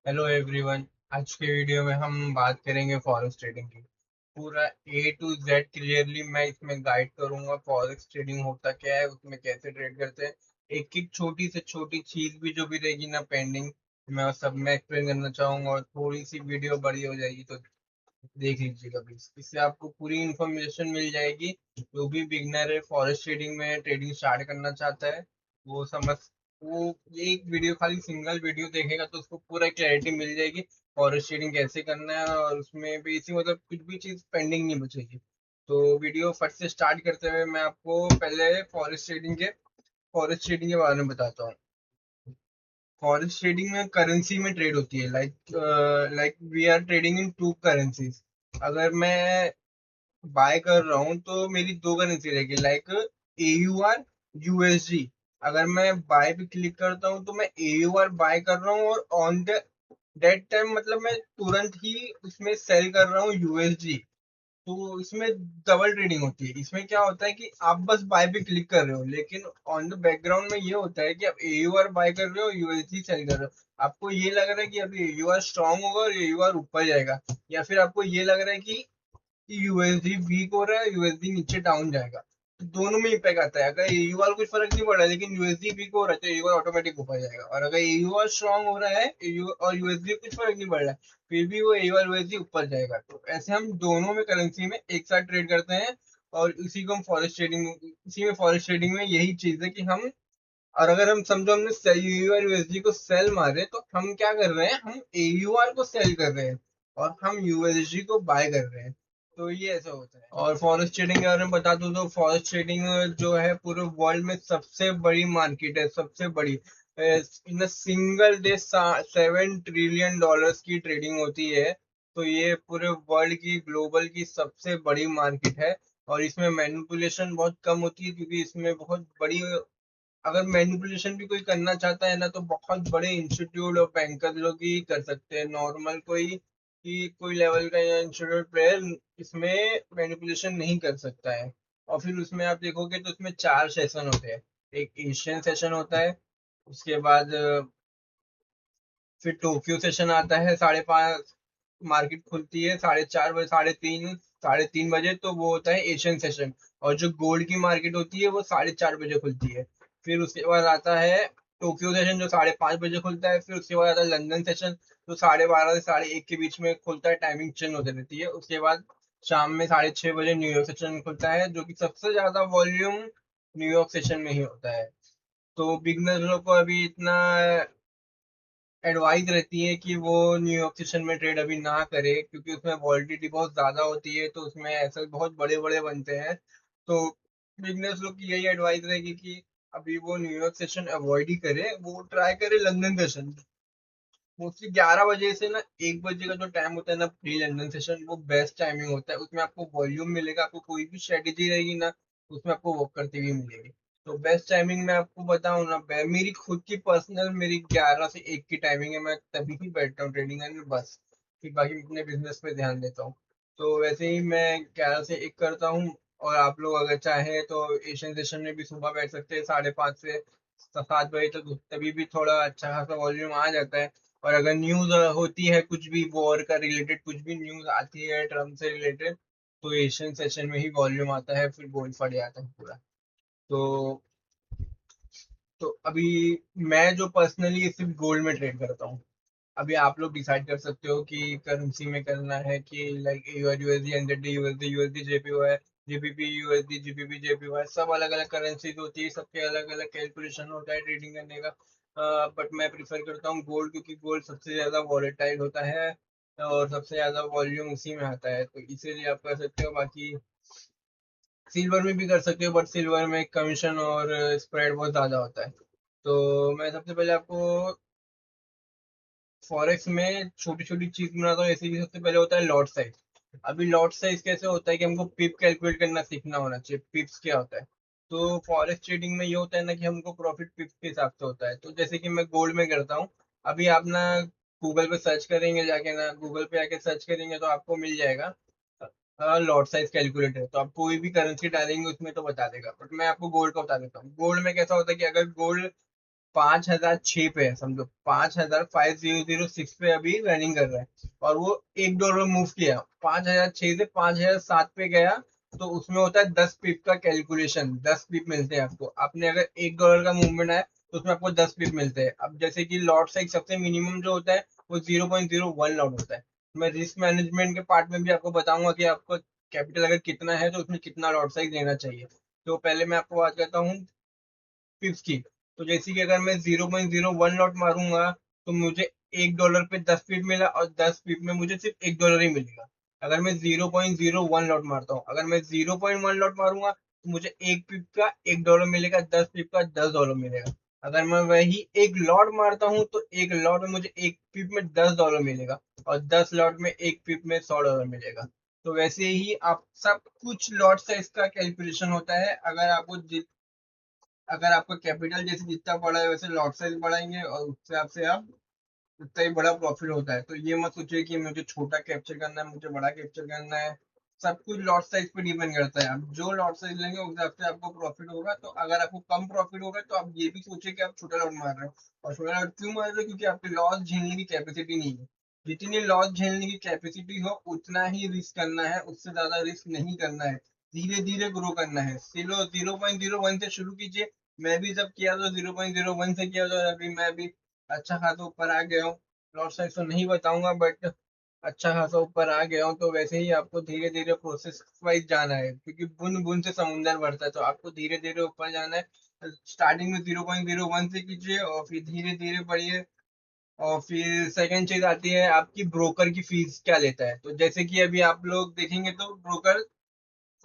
Hello everyone. आज के video में हम बात करेंगे फॉरेक्स ट्रेडिंग की। पूरा ए टू जेड क्लियरली मैं इसमें गाइड करूंगा। फॉरेक्स ट्रेडिंग होता क्या है, उसमें कैसे ट्रेड करते हैं, एक एक छोटी से छोटी चीज भी जो भी रहेगी ना पेंडिंग, मैं वो सब में एक्सप्लेन करना चाहूंगा। और थोड़ी सी वीडियो बड़ी हो जाएगी तो देख लीजिएगा प्लीज, इससे आपको पूरी इन्फॉर्मेशन मिल जाएगी। जो भी बिगनर है फॉरेस्ट ट्रेडिंग में ट्रेडिंग स्टार्ट करना चाहता है, वो समझ वो एक वीडियो, खाली सिंगल वीडियो देखेगा तो उसको पूरा क्लैरिटी मिल जाएगी फॉरेस्ट ट्रेडिंग कैसे करना है। और उसमें भी इसी मतलब कुछ भी चीज पेंडिंग नहीं बचेगी। तो वीडियो फट से स्टार्ट करते हुए मैं आपको पहले फॉरेस्ट ट्रेडिंग के बारे में बताता हूँ। फॉरेक्स ट्रेडिंग में करेंसी में ट्रेड होती है। Like we are trading in two currencies. अगर मैं बाय कर रहा हूँ तो मेरी दो करेंसी रहेगी, लाइक AUR USD। अगर मैं बाय पे क्लिक करता हूँ तो मैं AUR बाय कर रहा हूँ, और ऑन द डेट टाइम मतलब मैं तुरंत ही उसमें सेल कर रहा हूँ USD। तो इसमें डबल ट्रेडिंग होती है। इसमें क्या होता है कि आप बस बाय पे क्लिक कर रहे हो, लेकिन ऑन द बैकग्राउंड में ये होता है कि आप AUR बाय कर रहे हो, USD सेल कर रहे हो। आपको ये लग रहा है कि अभी AUR स्ट्रांग होगा और AUR ऊपर जाएगा, या फिर आपको ये लग रहा है कि USD वीक हो रहा है, USD नीचे डाउन जाएगा। तो दोनों में इम्पैक्ट आता है। अगर AUR कुछ फर्क नहीं पड़ रहा है लेकिन USD वीक हो रहा है तो AUR ऑटोमेटिक ऊपर जाएगा, और अगर AUR स्ट्रांग हो रहा है और USD कुछ फर्क नहीं पड़ रहा है फिर भी वो AUR USD ऊपर जाएगा। तो ऐसे हम दोनों में करेंसी में एक साथ ट्रेड करते हैं। और इसी को हम फॉरेस्ट ट्रेडिंग में यही चीज है कि हम, और अगर हम समझो हमने AUR USD को सेल मारे तो हम क्या कर रहे हैं, हम AUR को सेल कर रहे हैं और हम USD को बाय कर रहे हैं। तो ये ऐसा होता है। और फॉरेस्ट ट्रेडिंग के बारे में बता दूं तो फॉरेस्ट ट्रेडिंग जो है पूरे वर्ल्ड में सबसे बड़ी मार्केट है, सबसे बड़ी। इन सिंगल डे $7 ट्रिलियन की ट्रेडिंग होती है। तो ये पूरे वर्ल्ड की, ग्लोबल की सबसे बड़ी मार्केट है। और इसमें मैनिपुलेशन बहुत कम होती है, क्योंकि इसमें बहुत बड़ी, अगर मैनिपुलेशन भी कोई करना चाहता है ना तो बहुत बड़े इंस्टीट्यूट और बैंकर लोग ही कर सकते हैं। नॉर्मल कोई लेवल का या इंस्टीट्यूट प्लेयर इसमें मैनिपुलेशन नहीं कर सकता है। और फिर उसमें आप देखोगे तो उसमें चार सेशन होते हैं। एक एशियन सेशन होता है, उसके बाद फिर टोक्यो सेशन आता है, 5:30 मार्केट खुलती है, 4:30 बजे, 3:30 बजे, तो वो होता है एशियन सेशन। और जो गोल्ड की मार्केट होती है वो 4:30 बजे खुलती है। फिर उसके बाद आता है टोक्यो सेशन जो 5:30 बजे खुलता है। फिर उसके बाद आता है लंदन सेशन जो 12:30 से 1:30 के बीच में खुलता है, टाइमिंग चेंज होती रहती है। उसके बाद शाम में 6:30 बजे न्यूयॉर्क सेशन खुलता है, जो कि सबसे ज्यादा वॉल्यूम न्यूयॉर्क सेशन में ही होता है। तो बिगनर लोग को अभी इतना एडवाइस रहती है कि वो न्यूयॉर्क सेशन में ट्रेड अभी ना करे, क्योंकि उसमें वॉलिटिलिटी बहुत ज्यादा होती है, तो उसमें ऐसे बहुत बड़े बड़े बनते हैं। तो बिगनर्स लोग की यही एडवाइस रहेगी कि अभी वो न्यूयॉर्क सेशन अवॉइड ही करे, वो ट्राई करे लंदन सेशन। मोस्टली 11 बजे से ना 1 बजे का जो टाइम होता है ना प्री लंदन सेशन, वो बेस्ट टाइमिंग होता है। उसमें आपको वॉल्यूम मिलेगा, आपको कोई भी स्ट्रेटेजी रहेगी ना उसमें आपको वर्क करती हुई मिलेगी। तो बेस्ट टाइमिंग मैं आपको बताऊं ना, मेरी खुद की पर्सनल, मेरी 11 से 1 की टाइमिंग है। मैं तभी ही बैठता हूँ ट्रेडिंग करने, बस। फिर बाकी अपने बिजनेस पे ध्यान देता हूँ। तो वैसे ही मैं 11 से 1 करता हूँ। और आप लोग अगर चाहें तो एशियन सेशन में भी सुबह बैठ सकते हैं, 5:30 से 7 बजे तक, तभी भी थोड़ा अच्छा खासा वॉल्यूम आ जाता है। और अगर न्यूज होती है, कुछ भी वॉर का रिलेटेड कुछ भी न्यूज आती है ट्रम्प से रिलेटेड, तो एशियन सेशन में ही वॉल्यूम आता है, फिर गोल्ड फट जाता है पूरा। तो तो अभी मैं जो पर्सनली सिर्फ गोल्ड में ट्रेड करता हूँ। अभी आप लोग डिसाइड कर सकते हो कि करेंसी में करना है कि like USD, NZD USD, USD JPY, GBP USD, GBP JPY, सब अलग अलग करेंसी होती है, सबके अलग अलग कैलकुलेशन होता है ट्रेडिंग करने का। बट मैं प्रिफर करता हूँ गोल्ड, क्योंकि गोल्ड सबसे ज्यादा वॉलेटाइल होता है और सबसे ज्यादा वॉल्यूम उसी में आता है, तो इसीलिए आप कर सकते हो। बाकी सिल्वर में भी कर सकते हो, बट सिल्वर में कमीशन और स्प्रेड बहुत ज्यादा होता है। तो मैं सबसे पहले आपको फॉरेक्स में छोटी छोटी चीज बनाता हूँ। ऐसे कि सबसे पहले होता है लॉट साइज। अभी लॉट साइज कैसे होता है कि हमको पिप कैलकुलेट करना सीखना होना चाहिए। पिप्स क्या होता है? तो फॉरेक्स ट्रेडिंग में ये होता है ना कि हमको प्रॉफिट पिप्स के हिसाब से होता है। तो जैसे कि मैं गोल्ड में करता हूँ। अभी आप ना गूगल पे सर्च करेंगे, जाके ना गूगल पे आके सर्च करेंगे तो आपको मिल जाएगा लॉट साइज कैलकुलेटर। तो आप कोई भी करेंसी डालेंगे उसमें तो बता देगा, बट मैं आपको गोल्ड का बता देता हूँ। गोल्ड में कैसा होता है कि अगर गोल्ड 5,006 पे है, समझो 5,5006 पे अभी रनिंग कर रहा है, और वो $1 मूव किया, 5,006 से 5,007 पे गया, तो उसमें होता है 10 पिप का कैलकुलेशन, 10 पिप मिलते हैं आपको। आपने अगर $1 का मूवमेंट आया तो उसमें आपको 10 पिप मिलते हैं। अब जैसे कि लॉट साइज सबसे मिनिमम जो होता है वो 0.01 लॉट होता है। मैं रिस्क मैनेजमेंट के पार्ट में भी आपको बताऊंगा कि आपको कैपिटल अगर कितना है तो उसमें कितना लॉट साइज लेना चाहिए। तो पहले मैं आपको बात करता हूँ पिप्स की। तो जैसे कि अगर मैं 0.01 लॉट मारूंगा तो मुझे $1 पे 10 पिप मिला, और 10 पिप में मुझे सिर्फ $1 ही मिलेगा। अगर मैं 0.01 लॉट मारता हूँ, अगर मैं 0.1 लॉट मारूंगा तो मुझे 1 पिप का $1 मिलेगा, 10 पिप का $10 मिलेगा। अगर मैं वही एक लॉट मारता हूँ तो एक लॉट में मुझे 1 पिप में $10 मिलेगा, और 10 लॉट में 1 पिप में $100 मिलेगा। तो वैसे ही आप सब कुछ लॉट साइज का कैलकुलेशन होता है। अगर आपका कैपिटल जैसे जितना बड़ा है वैसे लॉट साइज बढ़ाएंगे, और उस हिसाब से आप उतना ही बड़ा प्रॉफिट होता है। तो ये मत सोचिए कि मुझे छोटा कैप्चर करना है, मुझे बड़ा कैप्चर करना है। सब कुछ लॉट साइज पे डिपेंड करता है। आप जो लॉट साइज लेंगे उस हिसाब से आपको प्रॉफिट होगा। तो अगर आपको कम प्रॉफिट होगा तो आप ये भी सोचिए कि आप छोटा लॉट मार रहे हो। और छोटा लॉट क्यों मार रहे हो? क्योंकि आपकी लॉस झेलने की कैपेसिटी नहीं है। जितनी लॉस झेलने की कैपेसिटी हो उतना ही रिस्क करना है, उससे ज्यादा रिस्क नहीं करना है। धीरे धीरे ग्रो करना है। सिलो 0.01 से शुरू कीजिए। मैं भी जब किया तो 0.01 से किया, तो अभी मैं भी अच्छा खासा ऊपर आ गया हूँ। लॉट साइज तो नहीं बताऊंगा, बट अच्छा खासा ऊपर आ गया हूँ। तो वैसे ही आपको धीरे धीरे प्रोसेस वाइज जाना है, क्योंकि बूंद बूंद से समुंदर बढ़ता है। तो आपको धीरे धीरे ऊपर जाना है। स्टार्टिंग में 0.01 से कीजिए, और फिर धीरे धीरे बढ़िए। और फिर सेकंड चीज आती है आपकी ब्रोकर की फीस क्या लेता है। तो जैसे कि अभी आप लोग देखेंगे तो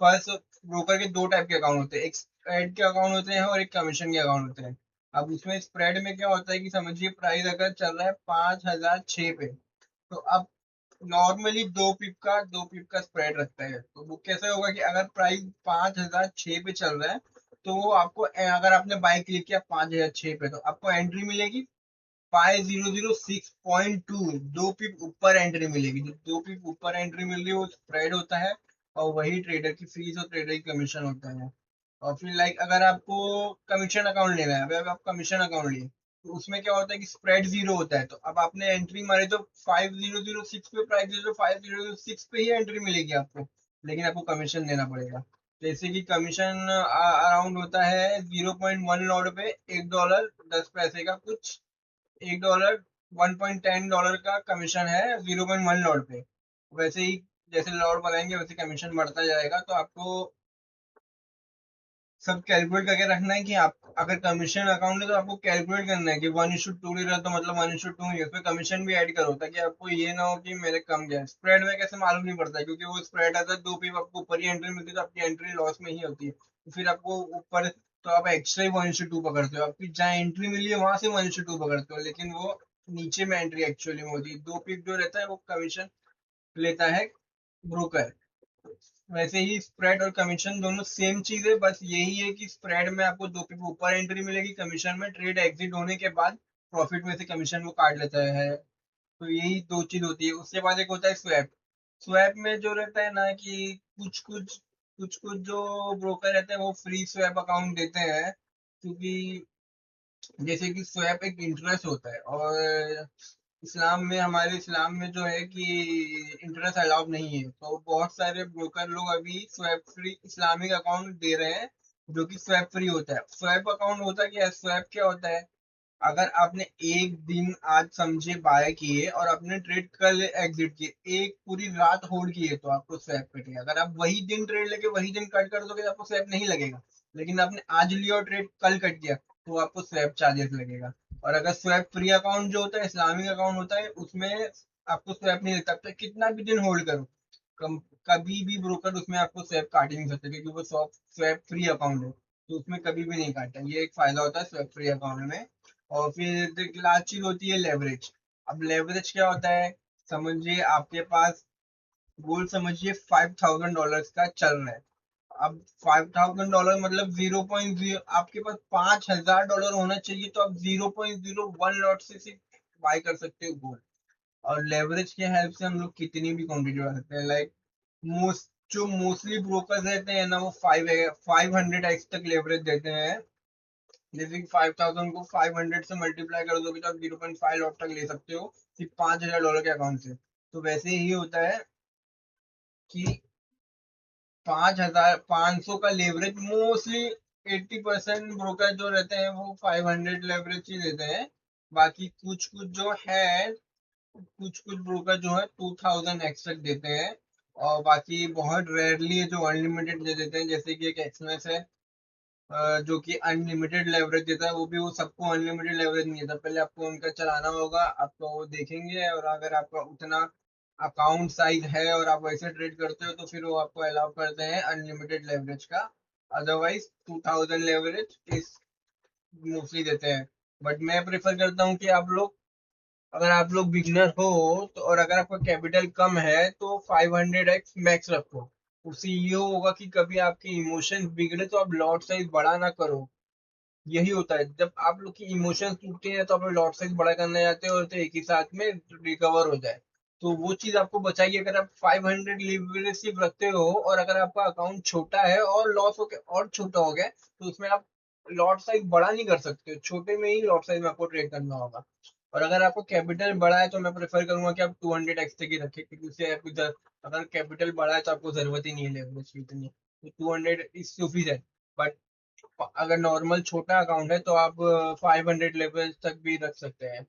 फर्स्ट ब्रोकर के दो टाइप के अकाउंट होते हैं, एक स्प्रेड के अकाउंट होते हैं और एक कमीशन के अकाउंट होते हैं। अब उसमें स्प्रेड में क्या होता है कि समझिए प्राइस अगर चल रहा है 5,006 पे, तो अब नॉर्मली 2 पिप का स्प्रेड रखता है। तो वो कैसे होगा कि अगर प्राइस 5,006 पे चल रहा है, तो वो आपको अगर आपने बाय क्लिक किया 5,006 पे, तो आपको एंट्री मिलेगी 5,006.2। 2 पिप ऊपर एंट्री मिलेगी। जो 2 पिप ऊपर एंट्री मिल रही है वो स्प्रेड होता है, और वही ट्रेडर की फीस और ट्रेडर की कमीशन होता है। और फिर लाइक अगर आपको कमीशन अकाउंट लेना है, अगर आप कमीशन अकाउंट लिए तो उसमें क्या होता है कि स्प्रेड जीरो होता है। तो अब आपने एंट्री मारी तो 5,006 पे, प्राइस 5,006 पे ही एंट्री मिलेगी आपको, लेकिन आपको कमीशन देना पड़ेगा। जैसे कि कमीशन अराउंड होता है 0.1 लॉट पे $1 10 का कुछ, $1 $1.10 का कमीशन है 0.1 लॉट पे। वैसे ही जैसे लॉट बढ़ाएंगे वैसे कमीशन बढ़ता जाएगा। तो आपको सब कैलकुलेट करके रखना है कि आप अगर कमीशन अकाउंट है तो आपको कैलकुलेट करना है कि 1:2 ले रहा है तो मतलब 1:2 ही है, उसमें कमीशन भी ऐड करो, ताकि आपको ये ना हो कि मेरे कम गया। स्प्रेड में कैसे मालूम नहीं पड़ता है, क्योंकि वो स्प्रेड आता है 2 पिप आपको ऊपर ही एंट्री मिलती है, तो आपकी एंट्री लॉस में ही होती है। तो फिर आपको ऊपर तो आप एक्स्ट्रा ही 1:2 पकड़ते हो, आपकी जहाँ एंट्री मिली है वहां से 1:2 पकड़ते हो, लेकिन वो नीचे में एंट्री एक्चुअली में होती है। 2 पिप जो रहता है वो कमीशन लेता है ब्रोकर। वैसे ही स्प्रेड और कमीशन दोनों सेम चीज है, बस यही है कि स्प्रेड में आपको 2 पिप ऊपर एंट्री मिलेगी, कमीशन में ट्रेड एग्जिट होने के बाद प्रॉफिट में से कमीशन वो काट लेता है। तो यही दो चीज होती है। उसके बाद एक होता है स्वैप। स्वैप में जो रहता है ना कि कुछ कुछ जो ब्रोकर रहते हैं वो फ्री स्वैप अकाउंट देते हैं, क्योंकि जैसे कि स्वैप एक इंटरेस्ट होता है, और हमारे इस्लाम में जो है कि इंटरेस्ट अलाउड नहीं है। तो बहुत सारे ब्रोकर लोग अभी स्वैप फ्री इस्लामिक अकाउंट दे रहे हैं, जो कि स्वैप फ्री होता है। स्वैप अकाउंट होता क्या है? स्वैप क्या होता है? अगर आपने एक दिन आज समझे बाय किए और आपने ट्रेड कल एग्जिट किए, एक पूरी रात होल्ड किए, तो आपको स्वैप कटेगा। अगर आप वही दिन ट्रेड लेके वही दिन कट कर दोगे तो आपको स्वैप नहीं लगेगा। लेकिन आपने आज लिया और ट्रेड कल कट गया तो आपको स्वैप चार्जेस लगेगा। और अगर स्वैप फ्री अकाउंट जो होता है, इस्लामिक अकाउंट होता है, उसमें आपको स्वैप नहीं लगता। तो कितना भी दिन होल्ड करो, कम कभी भी ब्रोकर उसमें आपको स्वैप काट ही नहीं सकते, क्योंकि वो स्वैप फ्री अकाउंट है। तो उसमें कभी भी नहीं काटता। ये एक फायदा होता है स्वैप फ्री अकाउंट में। और फिर लास्ट चीज होती है लेवरेज। अब लेवरेज क्या होता है? समझिए आपके पास गोल्ड समझिए $5,000 का चल रहा है। अब $5,000 मतलब 0.0, आपके पास $5,000 होना चाहिए, तो आप 0.01 लॉट से सिर्फ बाय कर सकते हो गोल्ड। और लेवरेज के हेल्प से हम लोग कितनी भी क्वांटिटी बढ़ा सकते हैं। लाइक मोस्टली ब्रोकर्स रहते हैं ना, वो 500x तक लेवरेज देते हैं। जैसे कि 5000 को 500 से मल्टीप्लाई कर दोगे तो आप 0.5 लॉट तक ले सकते हो सिर्फ $5000 के अकाउंट से। तो वैसे ही होता है कि 5,500 का लेवरेज मोस्टली 80% ब्रोकर जो रहते हैं वो 500 लेवरेज ही देते हैं। बाकी कुछ कुछ जो है, कुछ कुछ ब्रोकर जो है 2000 एक्स तक देते हैं। और बाकी बहुत रेयरली जो अनलिमिटेड दे देते हैं, जैसे कि एक एक्समैस है जो कि अनलिमिटेड लेवरेज देता है। वो भी वो सबको अनलिमिटेड लेवरेज नहीं देता, पहले आपको उनका चलाना होगा, आपको वो देखेंगे, और अगर आपका उतना अकाउंट साइज है और आप वैसे ट्रेड करते हो तो फिर वो आपको अलाउ करते हैं अनलिमिटेड लेवरेज का। अदरवाइज 2000 लेवरेज इस मोस्टली देते हैं। बट मैं प्रेफर करता हूँ कि आप लोग, अगर आप लोग बिगनर हो तो, और अगर आपका कैपिटल कम है तो 500x मैक्स रखो। उससे ये होगा कि कभी आपके इमोशंस बिगड़े तो आप लॉट साइज बड़ा ना करो। यही होता है, जब आप लोग की इमोशंस टूटते हैं तो आप लॉट साइज बड़ा करने जाते हो और तो एक ही साथ में रिकवर हो जाए। तो वो चीज आपको बचाइए। अगर आप 500 लिवरेज सिर्फ रखते हो और अगर आपका अकाउंट छोटा है और लॉस हो गया और छोटा हो गया, तो उसमें आप लॉट साइज बड़ा नहीं कर सकते हो, छोटे में ही लॉट साइज में आपको ट्रेड करना होगा। और अगर आपको कैपिटल बड़ा है तो मैं प्रेफर करूंगा कि आप 200x तक ही रखें, क्योंकि उससे आपको अगर कैपिटल बड़ा है तो आपको जरूरत ही नहीं है लेवरेज की इतनी, तो 200 इज सफिशिएंट। बट अगर नॉर्मल छोटा अकाउंट है तो आप 500 लेवल तक भी रख सकते हैं।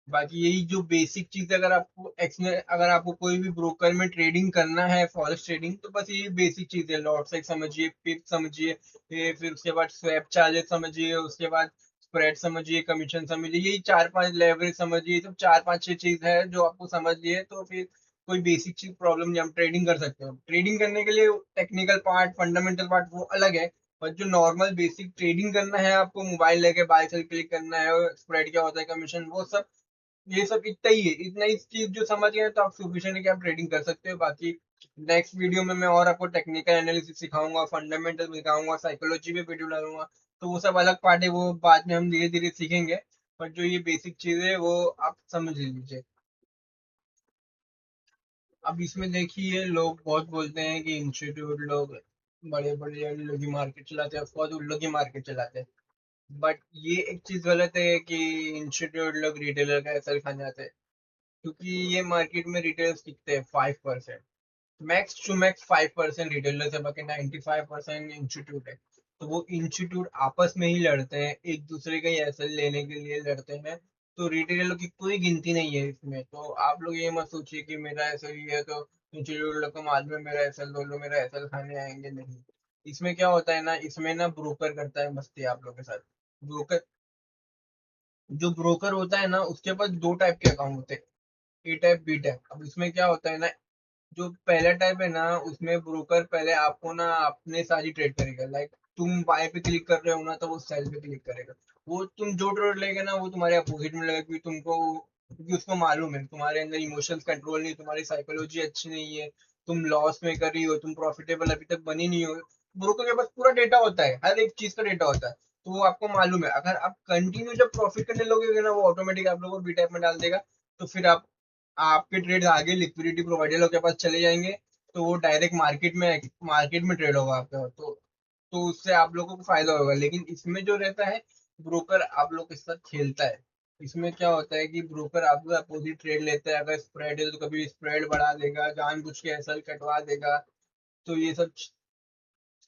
बाकी यही जो बेसिक चीज, अगर आपको अगर आपको कोई भी ब्रोकर में ट्रेडिंग करना है, फॉरेक्स ट्रेडिंग, तो बस ये बेसिक चीज है। लॉट साइज समझिए, पिप समझिए, फिर उसके बाद स्वैप चार्जेस समझिए, उसके बाद स्प्रेड समझिए, कमीशन समझिए, यही 4-5 लेवरेज समझिए, ये सब 4-5-6 चीज है जो आपको समझ लिए तो फिर कोई बेसिक चीज प्रॉब्लम नहीं, हम ट्रेडिंग कर सकते हो। ट्रेडिंग करने के लिए टेक्निकल पार्ट, फंडामेंटल पार्ट वो अलग है। पर जो नॉर्मल बेसिक ट्रेडिंग करना है, आपको मोबाइल लेके बाय सेल क्लिक करना है, स्प्रेड क्या होता है, कमीशन, वो सब, ये सब इतना ही है। इतना ही चीज जो समझ गए तो आप सफिशिएंट है कि आप ट्रेडिंग कर सकते हो। बाकी नेक्स्ट वीडियो में मैं और आपको टेक्निकल एनालिसिस सिखाऊंगा, फंडामेंटल सिखाऊंगा, साइकोलॉजी पे वीडियो डालूंगा। तो वो सब अलग पार्ट है, वो बाद में हम धीरे धीरे सीखेंगे। पर जो ये बेसिक चीज है वो आप समझ लीजिए। अब इसमें देखिए, लोग बहुत बोलते हैं कि इंस्टीट्यूट लोग बड़े बड़े लोग ही मार्केट चलाते हैं, ऑफकोर्स उन लोग ही मार्केट चलाते हैं। बट ये एक चीज गलत है कि इंस्टीट्यूट लोग रिटेलर का असर खा जाते हैं, क्योंकि ये मार्केट में रिटेलर्स दिखते हैं 5%, मैक्स टू मैक्स 5% रिटेलर्स है, बाकी 95% इंस्टीट्यूट है। तो वो इंस्टीट्यूट आपस में ही लड़ते हैं, एक दूसरे का ही एसेट लेने के लिए लड़ते हैं। तो रिटेलर की कोई गिनती नहीं है इसमें। तो आप लोग ये मत सोचिए कि मेरा एसेट ही है तो इंस्टीट्यूट लोग को मालूम है मेरा एसेट, लो मेरा एसेट खाने आएंगे, नहीं। इसमें क्या होता है ना, इसमें ना ब्रोकर करता है मस्ती आप लोग के साथ। ब्रोकर, जो ब्रोकर होता है ना, उसके पास दो टाइप के अकाउंट होते हैं, ए टाइप, बी टाइप। अब इसमें क्या होता है ना, जो पहला टाइप है ना, उसमें ब्रोकर पहले आपको ना अपने सारी ट्रेड करेगा। लाइक तुम बाय पे क्लिक कर रहे हो ना, तो वो सेल पे क्लिक करेगा। वो तुम जो ट्रेड लेगा ना वो तुम्हारे अपोजिट में लगेगा, क्योंकि तुमको, क्योंकि उसको मालूम है तुम्हारे अंदर इमोशंस कंट्रोल नहीं, तुम्हारी साइकोलॉजी अच्छी नहीं है, तुम लॉस में कर रही हो, तुम प्रॉफिटेबल अभी तक बनी नहीं हो। ब्रोकर के पास पूरा डेटा होता है, हर एक चीज का डेटा होता है। तो वो आपको मालूम है, अगर आप कंटिन्यू जब प्रॉफिट करने लगोगे ना, वो ऑटोमेटिक आप लोगों को बी टाइप में डाल देगा। तो फिर आप, आपके ट्रेड आगे लिक्विडिटी प्रोवाइडर लोग के पास चले जाएंगे। तो वो डायरेक्ट मार्केट में ट्रेड होगा आपका। तो उससे आप लोगों को फायदा होगा। लेकिन इसमें जो रहता है, ब्रोकर आप लोग के साथ खेलता है। इसमें क्या होता है कि ब्रोकर आपको अपोजिट ट्रेड लेता है, अगर स्प्रेड है तो कभी स्प्रेड बढ़ा देगा, जानबूझ के एसएल कटवा देगा। तो ये सब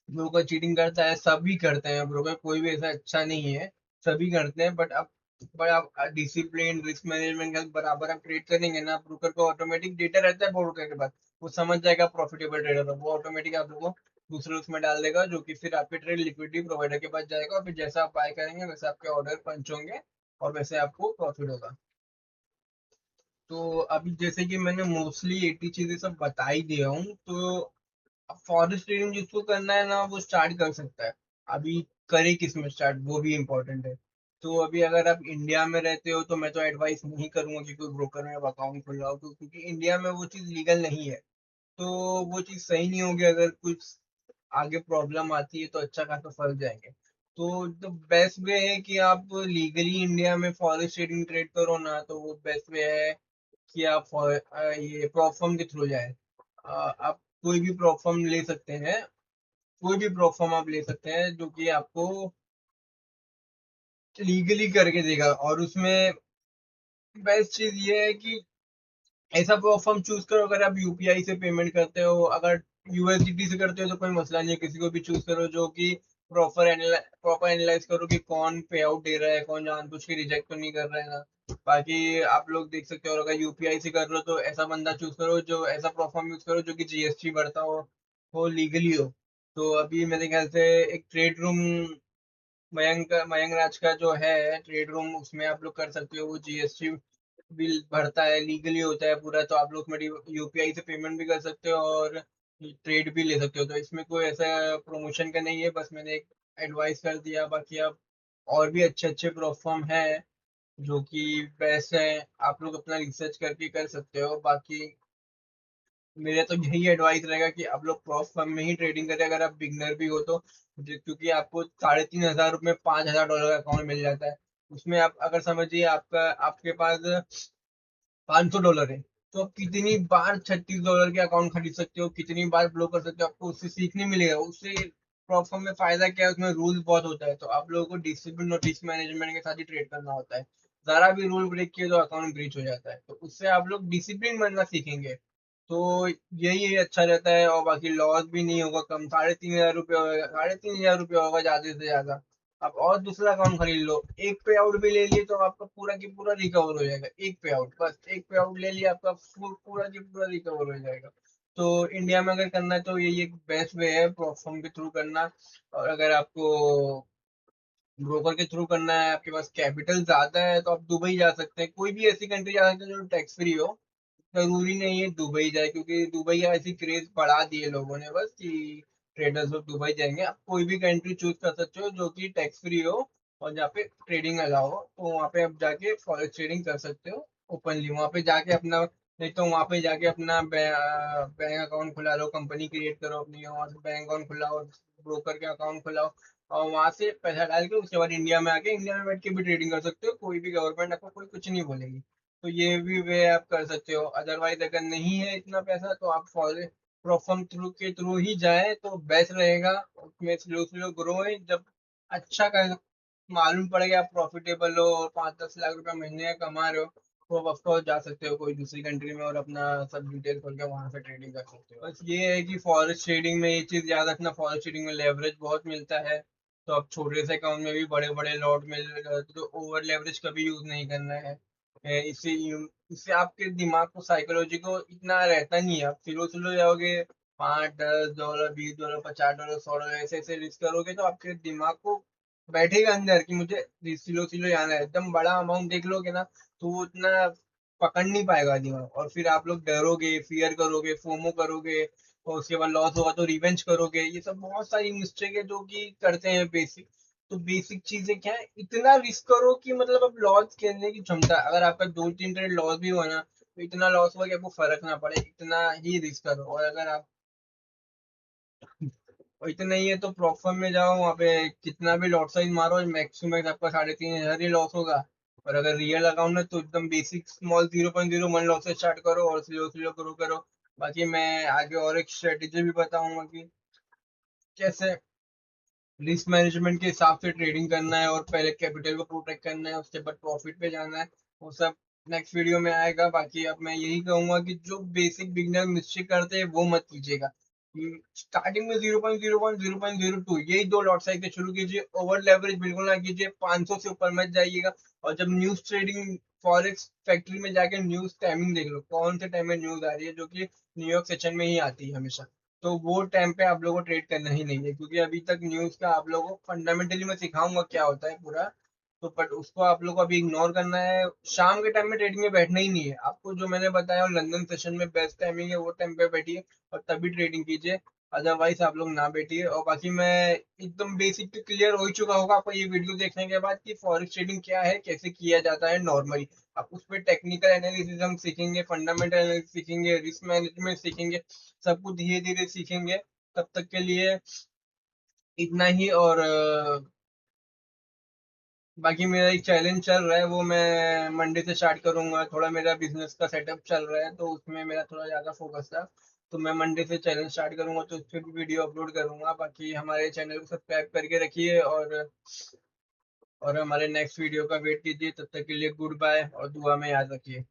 ब्रोकर चीटिंग करता है, सभी करते हैं ब्रोकर, कोई भी ऐसा अच्छा नहीं है, सभी करते हैं। बट आप डिसिप्लिन, रिस्क मैनेजमेंट के साथ बराबर आप ट्रेड करेंगे ना, ब्रोकर को ऑटोमेटिक डेटा रहता है ब्रोकर के पास, वो समझ जाएगा प्रॉफिटेबल ट्रेडर है, वो ऑटोमेटिक आप लोगों को दूसरे उसमें डाल देगा, जो कि फिर आपके ट्रेड लिक्विडिटी प्रोवाइडर के पास जाएगा, और फिर जैसा आप बाय करेंगे वैसे आपके ऑर्डर पंच होंगे और वैसे आपको प्रॉफिट होगा। तो अभी जैसे कि मैंने मोस्टली 80 चीजें सब बता ही दिया हूँ, तो फॉरेस्ट ट्रेडिंग जिसको करना है ना वो स्टार्ट कर सकता है। अभी करे किस में स्टार्ट, वो भी इम्पोर्टेंट है। तो अभी अगर आप इंडिया में रहते हो तो मैं तो एडवाइस नहीं करूंगा कि कोई ब्रोकर में आप अकाउंट खुलवाओ, क्योंकि इंडिया में वो चीज़ लीगल नहीं है। तो वो चीज़ सही नहीं होगी, अगर कुछ आगे प्रॉब्लम आती है तो अच्छा खासा फंस जाएंगे। तो द बेस्ट वे है कि आप लीगली इंडिया में फॉरेस्ट ट्रेडिंग ट्रेड करो ना, तो वो बेस्ट वे है कि आप ये प्रॉप फर्म के थ्रू जाए। आप कोई भी प्रॉप फर्म ले सकते हैं, कोई भी प्रॉप फर्म आप ले सकते हैं जो कि आपको लीगली करके देगा। और उसमें बेस्ट चीज ये है कि ऐसा प्लेटफॉर्म चूज करो। अगर आप यूपीआई से पेमेंट करते हो, अगर यूएसडीटी से करते हो तो कोई मसला नहीं है, किसी को भी चूज करो जो कि प्रॉपर एनालाइज करो कि कौन पे आउट दे रहा है, कौन जानबूझ के रिजेक्ट तो नहीं कर रहा है ना। बाकी आप लोग देख सकते हो। और अगर यूपीआई से कर रहे हो तो ऐसा बंदा चूज करो, जो ऐसा प्लेटफॉर्म यूज करो जो कि जीएसटी भरता हो लीगली हो। तो अभी मेरे ख्याल से एक ट्रेड रूम, मयंक राज का जो है ट्रेड रूम, उसमें आप लोग कर सकते हो। वो जीएसटी बिल भरता है, लीगली होता है पूरा। तो आप लोग में यूपीआई से पेमेंट भी कर सकते हो और ट्रेड भी ले सकते हो। तो इसमें कोई ऐसा प्रमोशन का नहीं है, बस मैंने एक एडवाइस कर दिया। बाकी आप और भी अच्छे अच्छे प्लेटफॉर्म है जो कि बेस्ट है, आप लोग अपना रिसर्च करके कर सकते हो। बाकी मेरा तो यही एडवाइस रहेगा कि आप लोग प्रॉप फर्म में ही ट्रेडिंग करें, अगर आप बिगनर भी हो तो। क्योंकि आपको 3,500 में $5,000 का अकाउंट मिल जाता है। उसमें आप अगर समझिए आपका आपके पास $500 है, तो आप कितनी बार $36 के अकाउंट खरीद सकते हो, कितनी बार ब्लो कर सकते हो, आपको उससे सीखने मिलेगा। उससे प्लेटफॉर्म में फायदा क्या है, उसमें रूल्स बहुत होता है। तो आप लोगों को डिसिप्लिन और रिस्क मैनेजमेंट के साथ ही ट्रेड करना होता है। जरा भी रूल ब्रेक किए तो अकाउंट ब्रीच हो जाता है। तो उससे आप लोग डिसिप्लिन बनना सीखेंगे। तो यही अच्छा रहता है। और बाकी लॉस भी नहीं होगा, कम ₹3,500 होगा, ₹3,500 होगा ज्यादा से ज्यादा। आप और दूसरा अकाउंट खरीद लो, एक पे आउट भी ले लिए तो आपका पूरा की पूरा रिकवर हो जाएगा। एक पे आउट, बस एक पे आउट ले लिया, आपका पूरा की पूरा रिकवर हो जाएगा। तो इंडिया में अगर करना है तो यही एक बेस्ट वे है प्लेटफॉर्म के थ्रू करना। और अगर आपको ब्रोकर के थ्रू करना है, आपके पास कैपिटल ज्यादा है, तो आप दुबई जा सकते हैं। कोई भी ऐसी कंट्री जा सकते हैं जो टैक्स फ्री हो। जरूरी नहीं है दुबई जाए, क्योंकि दुबई ऐसी क्रेज बढ़ा दिए लोगों ने बस कि ट्रेडर्स लोग दुबई जाएंगे। आप कोई भी कंट्री चूज कर सकते हो जो कि टैक्स फ्री हो और जहाँ पे ट्रेडिंग अलाउ हो। तो वहाँ पे आप जाके फॉरेक्स ट्रेडिंग कर सकते हो ओपनली। वहाँ पे जाके अपना, नहीं तो वहाँ पे जाके अपना बैंक अकाउंट खुला लो, कंपनी क्रिएट करो अपनी, वहाँ से बैंक अकाउंट खुलाओ, ब्रोकर के अकाउंट खुलाओ, और वहां से पैसा डाल के उसके बाद इंडिया में आके इंडिया में बैठ के भी ट्रेडिंग कर सकते हो। कोई भी गवर्नमेंट आपको कोई कुछ नहीं बोलेगी। तो ये भी वे आप कर सकते हो। अदरवाइज अगर नहीं है इतना पैसा तो आप प्रोफर्म थ्रू के थ्रू ही जाए तो बेस्ट रहेगा। उसमें स्लो स्लो ग्रो है। जब अच्छा कर मालूम पड़ गया, आप प्रॉफिटेबल हो और 5-10 लाख रुपए महीने का कमा रहे हो, तो आप ऑफकोर्स जा सकते हो कोई दूसरी कंट्री में और अपना सब डिटेल खोल के वहां से ट्रेडिंग कर सकते हो। बस ये है कि फॉरेक्स ट्रेडिंग में ये चीज याद रखना, फॉरेक्स ट्रेडिंग में लेवरेज बहुत मिलता है। तो आप छोटे से अकाउंट में भी बड़े बड़े लॉट मिल रहे, तो ओवर लेवरेज कभी यूज नहीं करना है। इससे इससे आपके दिमाग को, साइकोलॉजी को इतना रहता नहीं है। आप स्लो स्लो जाओगे, $5, $10, $20, $50, $100 ऐसे ऐसे रिस्क करोगे तो आपके दिमाग को बैठेगा अंदर कि मुझे सिलो सिलो जाना है। एकदम बड़ा अमाउंट देख लोगे ना तो वो उतना पकड़ नहीं पाएगा दिमाग, और फिर आप लोग डरोगे, फियर करोगे, फोमो करोगे, और उसके बाद लॉस होगा तो रिवेंज करोगे। ये सब बहुत सारी मिस्टेक है जो कि करते हैं बेसिक। तो बेसिक चीजें क्या है, इतना रिस्क करो कि मतलब अब लॉस खेलने की क्षमता, अगर आपका 2-3 ट्रेड लॉस भी हुआ ना तो इतना लॉस हुआ कि आपको फर्क ना पड़े, इतना ही रिस्क करो। और अगर आप और इतना ही है तो प्रॉपर में जाओ, वहाँ पे कितना भी लॉट साइज मारो, मैक्सिमम आपका 3,500 ही लॉस होगा। और अगर रियल अकाउंट है तो एकदम बेसिक स्मॉल 0.01 लॉस से स्टार्ट करो और स्लो स्लो ग्रो करो। बाकी मैं आगे और एक स्ट्रेटेजी भी बताऊंगा कि कैसे रिस्क मैनेजमेंट के हिसाब से ट्रेडिंग करना है और पहले कैपिटल को प्रोटेक्ट करना है, उसके बाद प्रॉफिट पे जाना है। वो सब नेक्स्ट वीडियो में आएगा। बाकी अब मैं यही कहूंगा कि जो बेसिक बिगनर मिस्टेक करते हैं वो मत कीजिएगा। स्टार्टिंग में 0.01 0.02 यही दो लॉट साइज से शुरू कीजिए। ओवर लेवरेज बिल्कुल ना कीजिए, 500 से ऊपर मत जाइएगा। और जब न्यूज ट्रेडिंग फॉरेक्स फैक्ट्री में जाके न्यूज टाइमिंग देख लो, कौन से टाइम में न्यूज आ रही है, जो कि न्यूयॉर्क सेशन में ही आती है हमेशा। तो वो टाइम पे आप लोगों को ट्रेड करना ही नहीं है, क्योंकि अभी तक न्यूज का आप लोगों को फंडामेंटली मैं सिखाऊंगा क्या होता है पूरा। तो बट उसको आप लोगों को अभी इग्नोर करना है। शाम के टाइम में ट्रेडिंग में बैठना ही नहीं है आपको, जो मैंने बताया लंदन सेशन में बेस्ट टाइमिंग है, वो टाइम पे बैठिए और तभी ट्रेडिंग कीजिए। अदरवाइज आप लोग ना बैठिए। और बाकी मैं एकदम बेसिक तो क्लियर हो ही चुका होगा आपको ये वीडियो देखने के बाद कि फॉरेक्स ट्रेडिंग क्या है, कैसे किया जाता है नॉर्मली। अब उस पर टेक्निकल एनालिसिस हम सीखेंगे, फंडामेंटल एनालिसिस सीखेंगे, रिस्क मैनेजमेंट सीखेंगे, सब कुछ धीरे धीरे सीखेंगे। तब तक के लिए इतना ही। और बाकी मेरा एक चैलेंज चल रहा है, वो मैं मंडे से स्टार्ट करूंगा। थोड़ा मेरा बिजनेस का सेटअप चल रहा है तो उसमें मेरा थोड़ा ज्यादा फोकस था। तो मैं मंडे से चैलेंज स्टार्ट करूंगा तो उस पर भी वीडियो अपलोड करूंगा। बाकी हमारे चैनल को सब्सक्राइब करके रखिए और और हमारे नेक्स्ट वीडियो का वेट कीजिए। तब तक के लिए गुड बाय और दुआ में याद रखिए।